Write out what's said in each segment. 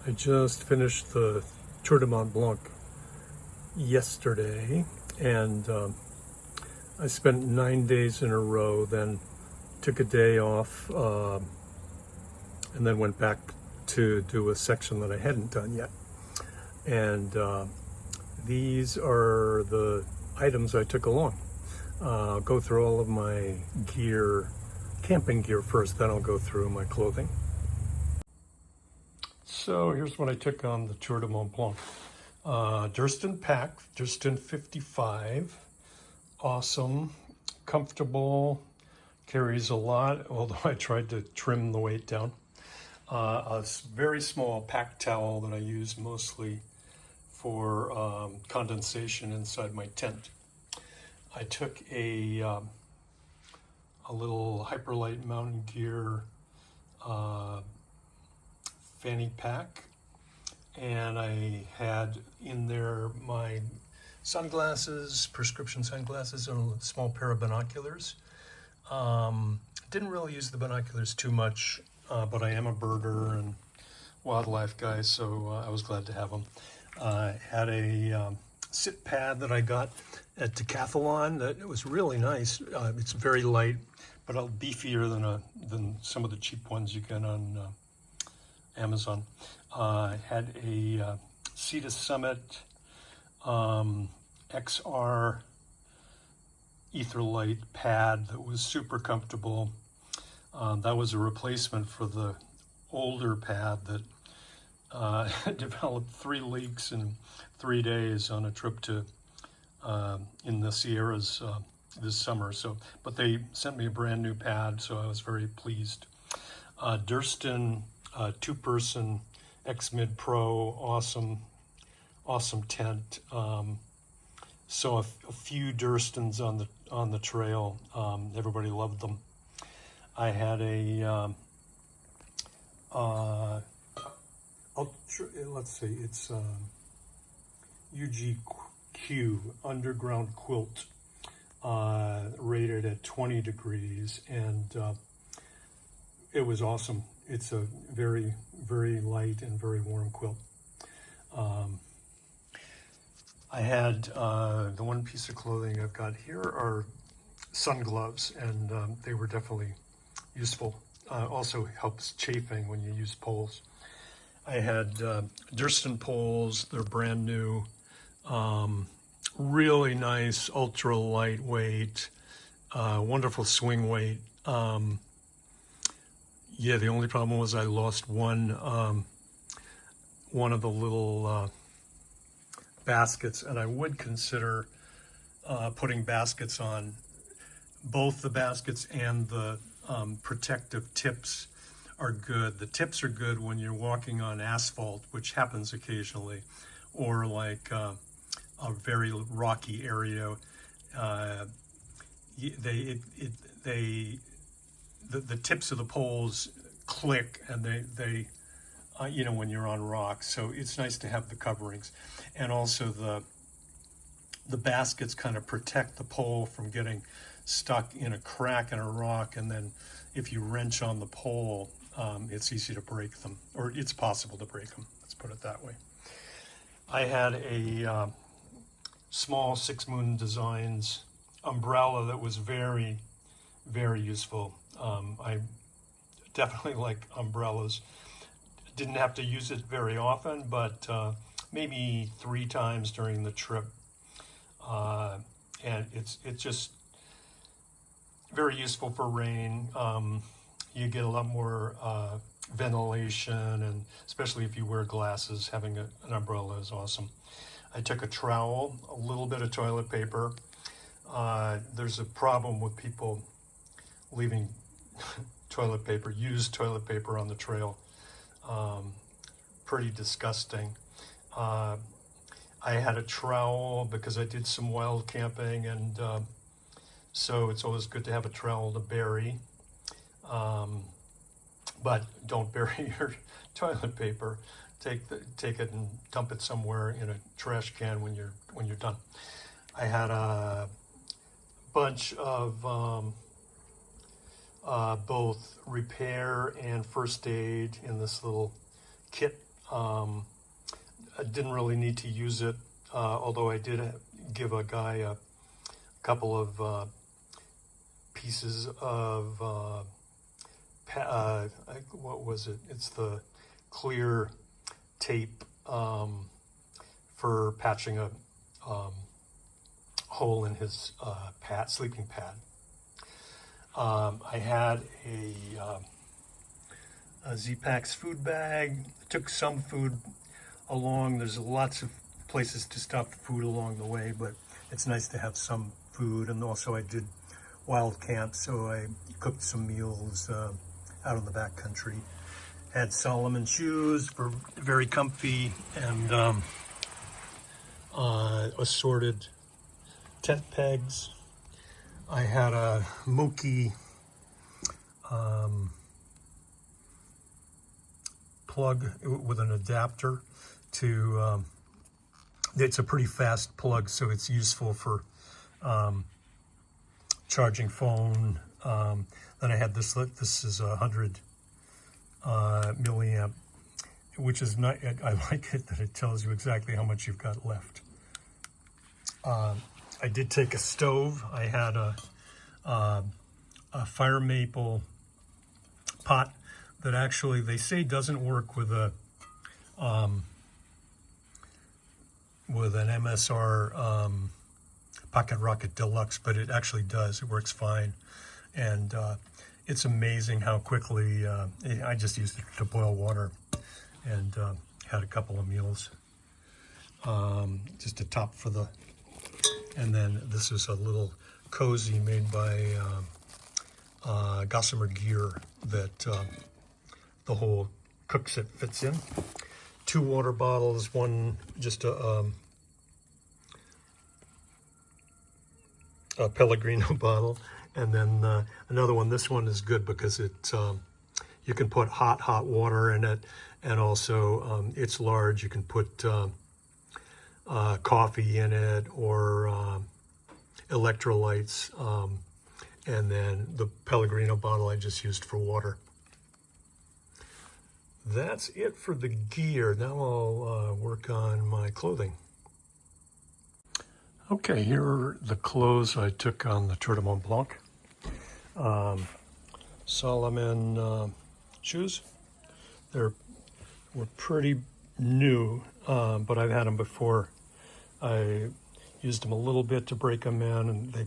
I just finished the Tour du Mont Blanc yesterday, and I spent 9 days in a row, then took a day off, and then went back to do a section that I hadn't done yet. And these are the items I took along. I'll go through all of my gear, camping gear first, then I'll go through my clothing. So here's what I took on the Tour du Mont Blanc. Durston pack, Durston 55, awesome, comfortable, carries a lot, although I tried to trim the weight down. A very small pack towel that I use mostly for condensation inside my tent. I took a little Hyperlight Mountain Gear fanny pack, and I had in there my sunglasses, prescription sunglasses, and a small pair of binoculars. Didn't really use the binoculars too much, but I am a birder and wildlife guy, so I was glad to have them. I had a sit pad that I got at Decathlon that it was really nice. It's very light, but beefier than some of the cheap ones you get on Amazon. Had a Cedar Summit XR Etherlight pad that was super comfortable. That was a replacement for the older pad that developed 3 leaks in 3 days on a trip to in the Sierras this summer. But they sent me a brand new pad, so I was very pleased. Durston 2-person X-Mid Pro, awesome tent. So a few Durstons on the trail. Everybody loved them. I had a let's see, it's UGQ underground quilt, rated at 20 degrees, and it was awesome. It's a very, very light and very warm quilt. I had the one piece of clothing I've got here are sun gloves, and they were definitely useful. Also helps chafing when you use poles. I had Durston poles. They're brand new, really nice, ultra lightweight, wonderful swing weight. Yeah, the only problem was I lost one of the little baskets, and I would consider putting baskets on. Both the baskets and the protective tips are good. The tips are good when you're walking on asphalt, which happens occasionally, or like a very rocky area. The tips of the poles click, and they when you're on rocks. So it's nice to have the coverings, and also the baskets kind of protect the pole from getting stuck in a crack in a rock, and then if you wrench on the pole, it's easy to break them, or it's possible to break them. Let's put it that way. I had a small 6 Moon Designs umbrella that was very, very useful. I definitely like umbrellas. Didn't have to use it very often, but maybe 3 times during the trip. And it's just very useful for rain. You get a lot more ventilation, and especially if you wear glasses, having an umbrella is awesome. I took a trowel, a little bit of toilet paper. There's a problem with people leaving used toilet paper on the trail. Pretty disgusting. I had a trowel because I did some wild camping, and so it's always good to have a trowel to bury. But don't bury your toilet paper. Take it and dump it somewhere in a trash can when you're done. I had a bunch of both repair and first aid in this little kit I didn't really need to use it, although I did give a guy a couple of pieces of, what was it? It's the clear tape for patching a hole in his sleeping pad. I had a Z-Packs food bag. I took some food along. There's lots of places to stop the food along the way, but it's nice to have some food. And also I did wild camp, so I cooked some meals out in the back country. Had Solomon shoes for very comfy, and assorted tent pegs. I had a Moki plug with an adapter to, it's a pretty fast plug, so it's useful for charging phone. Then I had this is 100 milliamp, which is not, I like it that it tells you exactly how much you've got left. I did take a stove. I had a fire maple pot that actually they say doesn't work with an MSR Pocket Rocket Deluxe, but it actually does. It works fine, and it's amazing how quickly I just used it to boil water, and had a couple of meals. Just a top for the, and then this is a little cozy made by Gossamer Gear that the whole cook set fits in. 2 water bottles, one just a Pellegrino bottle, and then another one. This one is good because it you can put hot water in it, and also it's large. You can put coffee in it or electrolytes, and then the Pellegrino bottle I just used for water. That's it for the gear. Now I'll work on my clothing. Okay, here are the clothes I took on the Tour du Mont Blanc. Solomon shoes. Were pretty new, but I've had them before. I used them a little bit to break them in, and they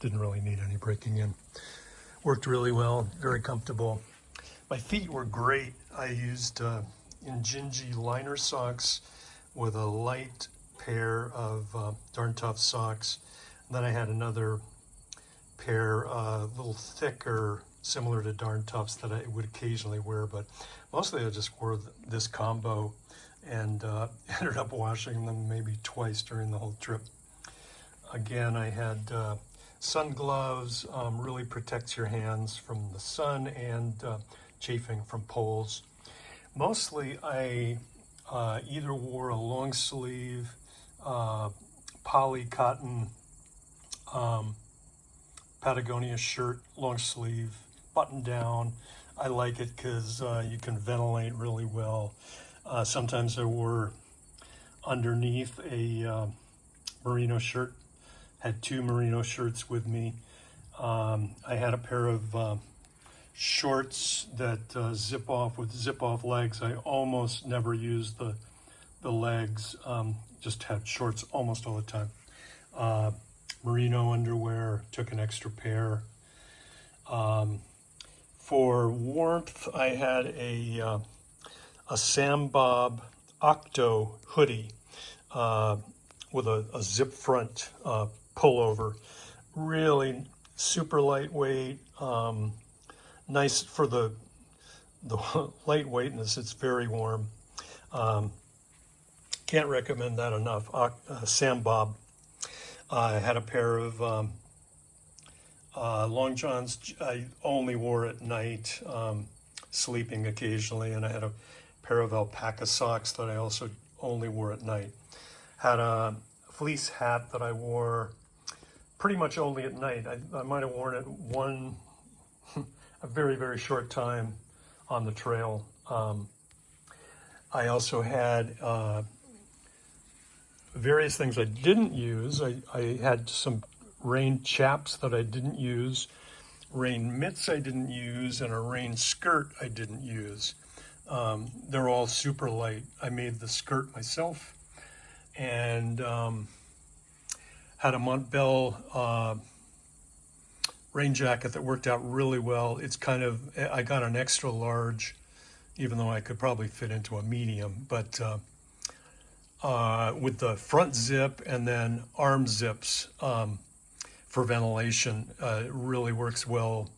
didn't really need any breaking in. Worked really well, very comfortable. My feet were great. I used Injinji liner socks with a light pair of Darn Tough socks. And then I had another pair, a little thicker, similar to Darn Toughs, that I would occasionally wear, but mostly I just wore this combo, and ended up washing them maybe twice during the whole trip. Again, I had sun gloves, really protects your hands from the sun and chafing from poles. Mostly I either wore a long sleeve poly cotton Patagonia shirt, long sleeve, button down. I like it because you can ventilate really well. Sometimes I wore underneath a merino shirt. Had 2 merino shirts with me. I had a pair of shorts that zip off with zip-off legs. I almost never used the legs, just had shorts almost all the time. Merino underwear, took an extra pair. For warmth, I had a Sam Bob Octo hoodie with a zip front pullover. Really super lightweight, nice for the lightweightness. It's very warm. Can't recommend that enough. Sam Bob. I had a pair of long johns. I only wore at night, sleeping occasionally, and I had a pair of alpaca socks that I also only wore at night. Had a fleece hat that I wore pretty much only at night. I might have worn it a very, very short time on the trail. I also had various things I didn't use. I had some rain chaps that I didn't use, rain mitts I didn't use, and a rain skirt I didn't use. They're all super light. I made the skirt myself, and had a Montbell rain jacket that worked out really well. It's kind of, I got an extra large, even though I could probably fit into a medium, but with the front zip and then arm zips for ventilation, it really works well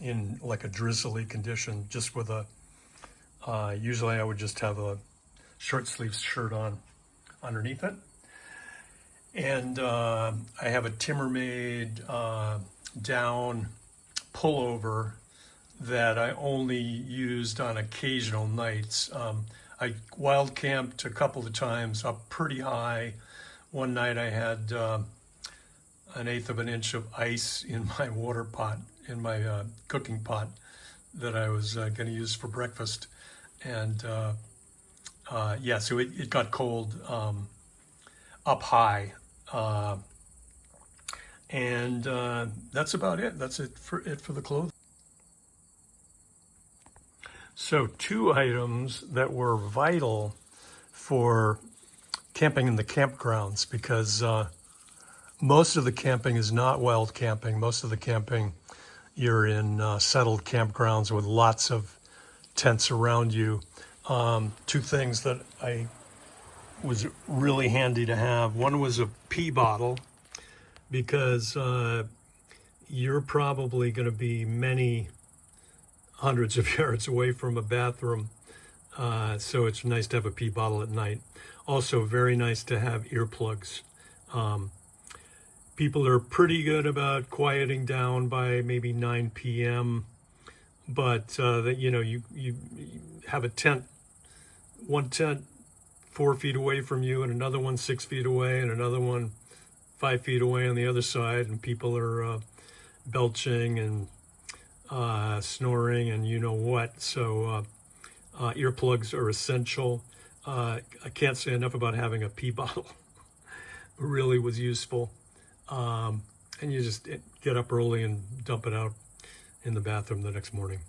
in like a drizzly condition, just with a, usually I would just have a short sleeves shirt on underneath it. And I have a Timmermade down pullover that I only used on occasional nights. I wild camped a couple of times up pretty high. One night I had 1/8 of an inch of ice in my water pot, in my cooking pot that I was going to use for breakfast. And yeah, so it got cold up high. And that's about it. That's it for the clothing. So 2 items that were vital for camping in the campgrounds, because most of the camping is not wild camping. Most of the camping, you're in settled campgrounds with lots of tents around you. 2 things that I was really handy to have. One was a pee bottle, because you're probably going to be many hundreds of yards away from a bathroom, so it's nice to have a pee bottle at night. Also very nice to have earplugs. People are pretty good about quieting down by maybe 9 p.m., but that, you know, you have a tent, one tent 4 feet away from you, and another one 6 feet away, and another one 5 feet away on the other side, and people are belching and snoring and you know what. So earplugs are essential. I can't say enough about having a pee bottle. It really was useful. And you just get up early and dump it out in the bathroom the next morning.